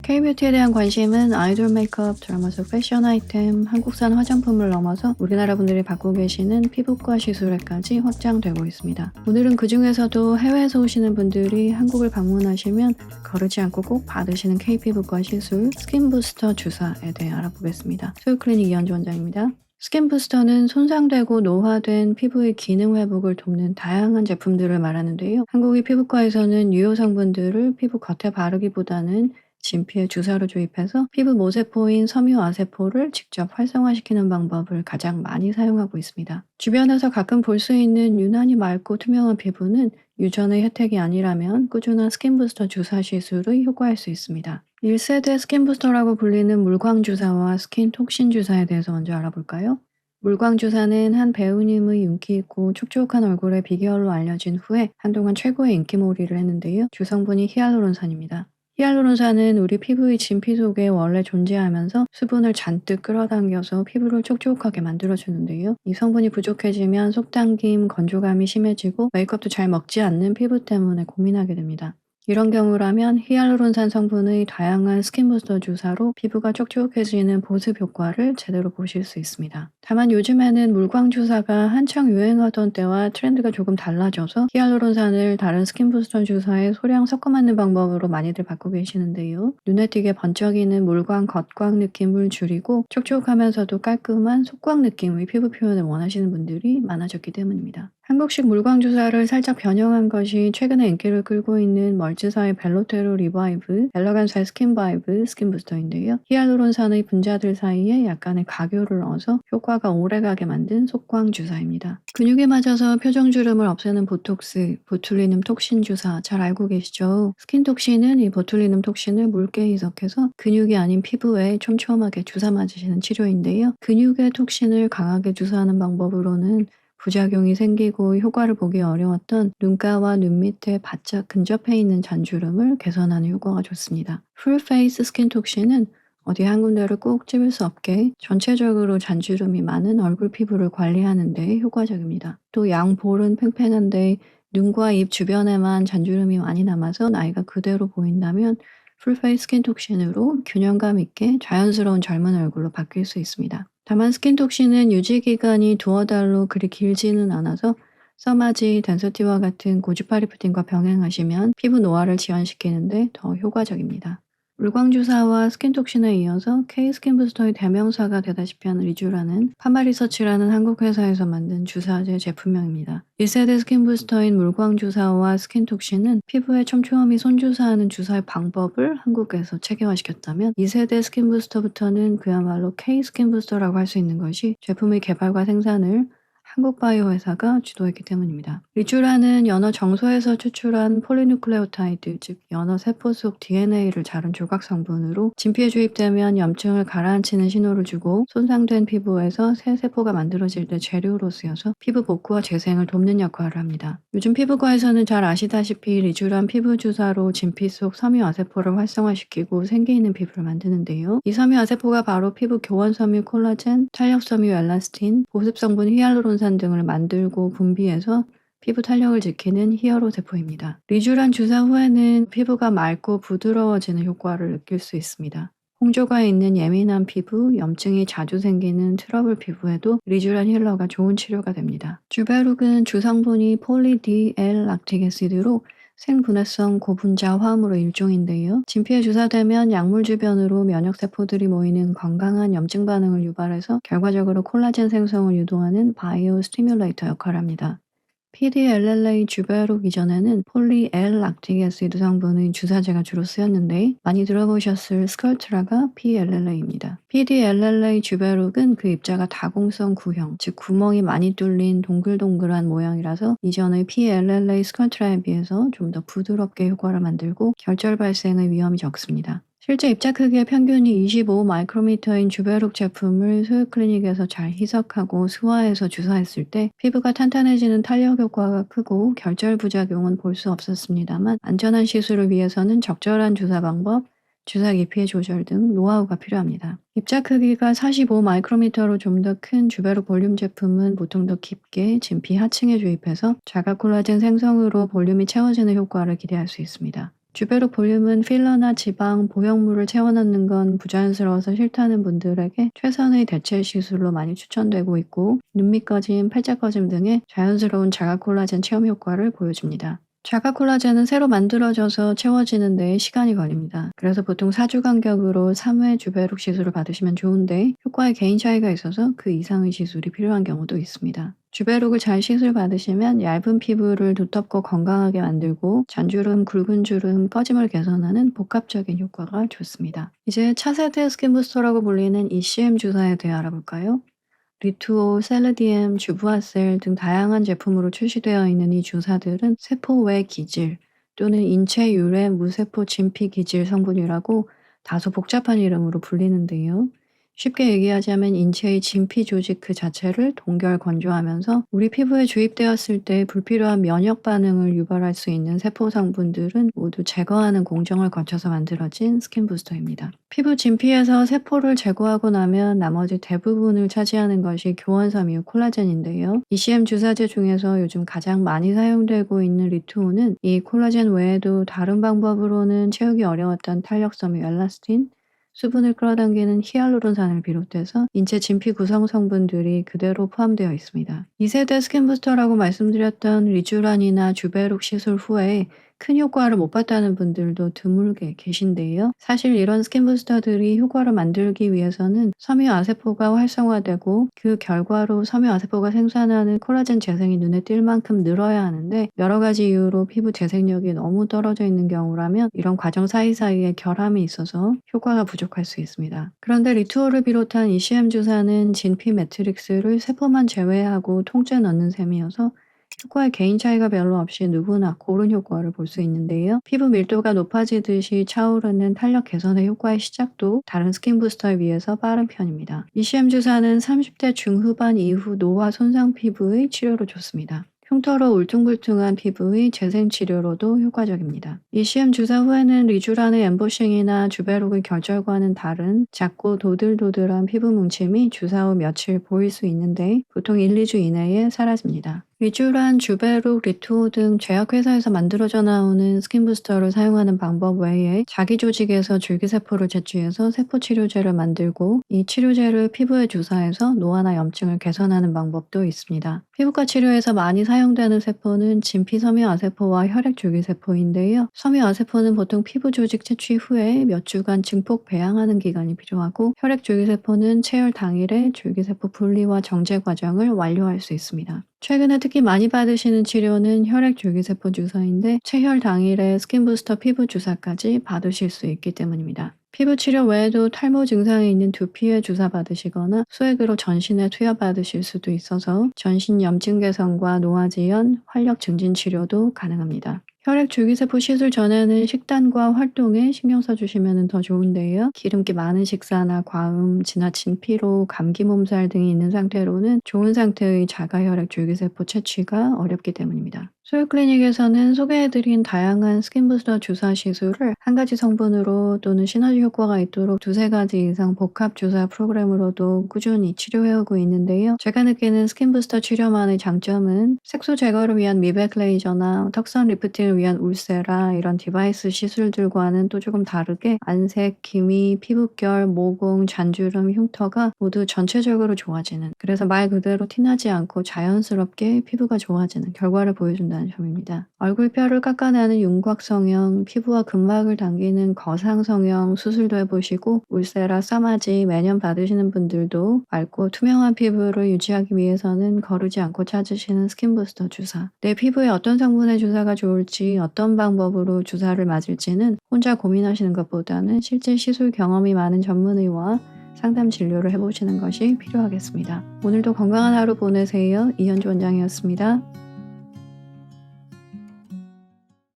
K-뷰티에 대한 관심은 아이돌 메이크업, 드라마 속 패션 아이템, 한국산 화장품을 넘어서 우리나라 분들이 받고 계시는 피부과 시술에까지 확장되고 있습니다. 오늘은 그 중에서도 해외에서 오시는 분들이 한국을 방문하시면 거르지 않고 꼭 받으시는 K-피부과 시술 스킨 부스터 주사에 대해 알아보겠습니다. 소유클리닉 이현주 원장입니다. 스킨 부스터는 손상되고 노화된 피부의 기능 회복을 돕는 다양한 제품들을 말하는데요. 한국의 피부과에서는 유효 성분들을 피부 겉에 바르기보다는 진피에 주사로 주입해서 피부 모세포인 섬유아세포를 직접 활성화시키는 방법을 가장 많이 사용하고 있습니다. 주변에서 가끔 볼 수 있는 유난히 맑고 투명한 피부는 유전의 혜택이 아니라면 꾸준한 스킨 부스터 주사 시술의 효과일 수 있습니다. 1세대 스킨 부스터라고 불리는 물광 주사와 스킨 톡신 주사에 대해서 먼저 알아볼까요? 물광 주사는 한 배우님의 윤기 있고 촉촉한 얼굴의 비결로 알려진 후에 한동안 최고의 인기몰이를 했는데요. 주성분이 히알루론산입니다. 히알루론산은 우리 피부의 진피 속에 원래 존재하면서 수분을 잔뜩 끌어당겨서 피부를 촉촉하게 만들어주는데요. 이 성분이 부족해지면 속당김, 건조감이 심해지고 메이크업도 잘 먹지 않는 피부 때문에 고민하게 됩니다. 이런 경우라면 히알루론산 성분의 다양한 스킨 부스터 주사로 피부가 촉촉해지는 보습 효과를 제대로 보실 수 있습니다. 다만 요즘에는 물광 주사가 한창 유행하던 때와 트렌드가 조금 달라져서 히알루론산을 다른 스킨 부스터 주사에 소량 섞어 맞는 방법으로 많이들 받고 계시는데요. 눈에 띄게 번쩍이는 물광, 겉광 느낌을 줄이고 촉촉하면서도 깔끔한 속광 느낌의 피부 표현을 원하시는 분들이 많아졌기 때문입니다. 한국식 물광 주사를 살짝 변형한 것이 최근에 인기를 끌고 있는 멀즈사의 벨로테로 리바이브, 엘러간사의 스킨바이브 스킨 부스터인데요. 히알루론산의 분자들 사이에 약간의 각효를 넣어서 효과가 오래가게 만든 속광 주사입니다. 근육에 맞아서 표정주름을 없애는 보톡스, 보툴리눔 톡신 주사 잘 알고 계시죠? 스킨 톡신은 이 보툴리눔 톡신을 묽게 희석해서 근육이 아닌 피부에 촘촘하게 주사 맞으시는 치료인데요. 근육의 톡신을 강하게 주사하는 방법으로는 부작용이 생기고 효과를 보기 어려웠던 눈가와 눈 밑에 바짝 근접해 있는 잔주름을 개선하는 효과가 좋습니다. 풀페이스 스킨 톡신은 어디 한 군데를 꼭 집을 수 없게 전체적으로 잔주름이 많은 얼굴 피부를 관리하는 데 효과적입니다. 또 양볼은 팽팽한데 눈과 입 주변에만 잔주름이 많이 남아서 나이가 그대로 보인다면 풀페이스 스킨 톡신으로 균형감 있게 자연스러운 젊은 얼굴로 바뀔 수 있습니다. 다만 스킨 톡신은 유지 기간이 두어 달로 그리 길지는 않아서 써마지, 덴서티와 같은 고주파 리프팅과 병행하시면 피부 노화를 지연시키는데 더 효과적입니다. 물광 주사와 스킨 톡신에 이어서 K-스킨 부스터의 대명사가 되다시피 하는 리쥬라는 파마리서치라는 한국 회사에서 만든 주사제 제품명입니다. 1세대 스킨 부스터인 물광 주사와 스킨 톡신은 피부에 촘촘히 손주사하는 주사의 방법을 한국에서 체계화시켰다면 2세대 스킨 부스터부터는 그야말로 K-스킨 부스터라고 할 수 있는 것이 제품의 개발과 생산을 한국 바이오 회사가 주도했기 때문입니다. 리쥬라는 연어 정소에서 추출한 폴리누클레오타이드, 즉 연어 세포 속 DNA를 자른 조각 성분으로 진피에 주입되면 염증을 가라앉히는 신호를 주고 손상된 피부에서 새 세포가 만들어질 때 재료로 쓰여서 피부 복구와 재생을 돕는 역할을 합니다. 요즘 피부과에서는 잘 아시다시피 리쥬란 피부 주사로 진피 속 섬유아세포를 활성화시키고 생기 있는 피부를 만드는데요. 이 섬유아세포가 바로 피부 교원 섬유 콜라겐, 탄력 섬유 엘라스틴, 보습 성분 히알루론산 등을 만들고 분비해서 피부 탄력을 지키는 히어로 세포입니다. 리쥬란 주사 후에는 피부가 맑고 부드러워지는 효과를 느낄 수 있습니다. 홍조가 있는 예민한 피부, 염증이 자주 생기는 트러블 피부에도 리쥬란 힐러가 좋은 치료가 됩니다. 주베룩은 주성분이 폴리-D-L-락틱 애시드로 생분해성 고분자 화합물의 일종인데요. 진피에 주사되면 약물 주변으로 면역세포들이 모이는 건강한 염증 반응을 유발해서 결과적으로 콜라겐 생성을 유도하는 바이오 스티뮬레이터 역할을 합니다. PDLLA 주베룩 이전에는 폴리-L-락틱 애시드 성분의 주사제가 주로 쓰였는데 많이 들어보셨을 스컬트라가 PLLA입니다. PDLLA 주베룩은 그 입자가 다공성 구형, 즉 구멍이 많이 뚫린 동글동글한 모양이라서 이전의 PLLA 스컬트라에 비해서 좀 더 부드럽게 효과를 만들고 결절 발생의 위험이 적습니다. 실제 입자 크기의 평균이 25 마이크로미터인 주베룩 제품을 소유클리닉에서 잘 희석하고 수화해서 주사했을 때 피부가 탄탄해지는 탄력 효과가 크고 결절 부작용은 볼 수 없었습니다만 안전한 시술을 위해서는 적절한 주사 방법, 주사 깊이의 조절 등 노하우가 필요합니다. 입자 크기가 45 마이크로미터로 좀 더 큰 주베룩 볼륨 제품은 보통 더 깊게 진피 하층에 주입해서 자가 콜라겐 생성으로 볼륨이 채워지는 효과를 기대할 수 있습니다. 주베록 볼륨은 필러나 지방, 보형물을 채워넣는 건 부자연스러워서 싫다는 분들에게 최선의 대체 시술로 많이 추천되고 있고 눈밑 꺼짐, 팔자 꺼짐 등의 자연스러운 자가 콜라겐 체험 효과를 보여줍니다. 자가 콜라겐은 새로 만들어져서 채워지는 데 시간이 걸립니다. 그래서 보통 4주 간격으로 3회 주베록 시술을 받으시면 좋은데 효과에 개인 차이가 있어서 그 이상의 시술이 필요한 경우도 있습니다. 주베록을 잘 시술 받으시면 얇은 피부를 두텁고 건강하게 만들고 잔주름, 굵은 주름, 꺼짐을 개선하는 복합적인 효과가 좋습니다. 이제 차세대 스킨 부스터라고 불리는 ECM 주사에 대해 알아볼까요? 리투오, 셀르디엠, 주부아셀 등 다양한 제품으로 출시되어 있는 이 주사들은 세포 외 기질 또는 인체 유래 무세포 진피 기질 성분이라고 다소 복잡한 이름으로 불리는데요. 쉽게 얘기하자면 인체의 진피 조직 그 자체를 동결 건조하면서 우리 피부에 주입되었을 때 불필요한 면역 반응을 유발할 수 있는 세포 성분들은 모두 제거하는 공정을 거쳐서 만들어진 스킨 부스터입니다. 피부 진피에서 세포를 제거하고 나면 나머지 대부분을 차지하는 것이 교원섬 이후 콜라겐인데요. ECM 주사제 중에서 요즘 가장 많이 사용되고 있는 리투오는 이 콜라겐 외에도 다른 방법으로는 채우기 어려웠던 탄력섬유 엘라스틴, 수분을 끌어당기는 히알루론산을 비롯해서 인체 진피 구성 성분들이 그대로 포함되어 있습니다. 2세대 스킨 부스터라고 말씀드렸던 리쥬란이나 주베록 시술 후에 큰 효과를 못 봤다는 분들도 드물게 계신데요. 사실 이런 스킨 부스터들이 효과를 만들기 위해서는 섬유 아세포가 활성화되고 그 결과로 섬유 아세포가 생산하는 콜라겐 재생이 눈에 띌 만큼 늘어야 하는데 여러 가지 이유로 피부 재생력이 너무 떨어져 있는 경우라면 이런 과정 사이사이에 결함이 있어서 효과가 부족할 수 있습니다. 그런데 리투오를 비롯한 ECM 주사는 진피 매트릭스를 세포만 제외하고 통째 넣는 셈이어서 효과에 개인 차이가 별로 없이 누구나 고른 효과를 볼 수 있는데요. 피부 밀도가 높아지듯이 차오르는 탄력 개선의 효과의 시작도 다른 스킨 부스터에 비해서 빠른 편입니다. ECM 주사는 30대 중후반 이후 노화 손상 피부의 치료로 좋습니다. 흉터로 울퉁불퉁한 피부의 재생 치료로도 효과적입니다. ECM 주사 후에는 리쥬란의 엠보싱이나 주베록의 결절과는 다른 작고 도들도들한 피부 뭉침이 주사 후 며칠 보일 수 있는데 보통 1, 2주 이내에 사라집니다. 리쥬란, 주베록, 리투오 등 제약회사에서 만들어져 나오는 스킨 부스터를 사용하는 방법 외에 자기 조직에서 줄기세포를 채취해서 세포치료제를 만들고 이 치료제를 피부에 주사해서 노화나 염증을 개선하는 방법도 있습니다. 피부과 치료에서 많이 사용되는 세포는 진피 섬유아세포와 혈액줄기세포인데요. 섬유아세포는 보통 피부 조직 채취 후에 몇 주간 증폭 배양하는 기간이 필요하고 혈액줄기세포는 체열 당일에 줄기세포 분리와 정제 과정을 완료할 수 있습니다. 최근에 특히 많이 받으시는 치료는 혈액줄기세포 주사인데 체혈 당일에 스킨 부스터 피부 주사까지 받으실 수 있기 때문입니다. 피부 치료 외에도 탈모 증상이 있는 두피에 주사 받으시거나 수액으로 전신에 투여 받으실 수도 있어서 전신 염증 개선과 노화 지연, 활력 증진 치료도 가능합니다. 혈액 줄기세포 시술 전에는 식단과 활동에 신경 써주시면 더 좋은데요. 기름기 많은 식사나 과음, 지나친 피로, 감기 몸살 등이 있는 상태로는 좋은 상태의 자가혈액 줄기세포 채취가 어렵기 때문입니다. 소유클리닉에서는 소개해드린 다양한 스킨 부스터 주사 시술을 한 가지 성분으로 또는 시너지 효과가 있도록 두세 가지 이상 복합 주사 프로그램으로도 꾸준히 치료해오고 있는데요. 제가 느끼는 스킨 부스터 치료만의 장점은 색소 제거를 위한 미백 레이저나 턱선 리프팅을 위한 울세라 이런 디바이스 시술들과는 또 조금 다르게 안색, 기미, 피부결, 모공, 잔주름, 흉터가 모두 전체적으로 좋아지는 그래서 말 그대로 티나지 않고 자연스럽게 피부가 좋아지는 결과를 보여준다는 점입니다. 얼굴뼈를 깎아내는 윤곽 성형, 피부와 근막을 당기는 거상 성형 수술도 해보시고 울세라, 싸마지 매년 받으시는 분들도 맑고 투명한 피부를 유지하기 위해서는 거르지 않고 찾으시는 스킨 부스터 주사. 내 피부에 어떤 성분의 주사가 좋을지 어떤 방법으로 주사를 맞을지는 혼자 고민하시는 것보다는 실제 시술 경험이 많은 전문의와 상담 진료를 해보시는 것이 필요하겠습니다. 오늘도 건강한 하루 보내세요. 이현주 원장이었습니다.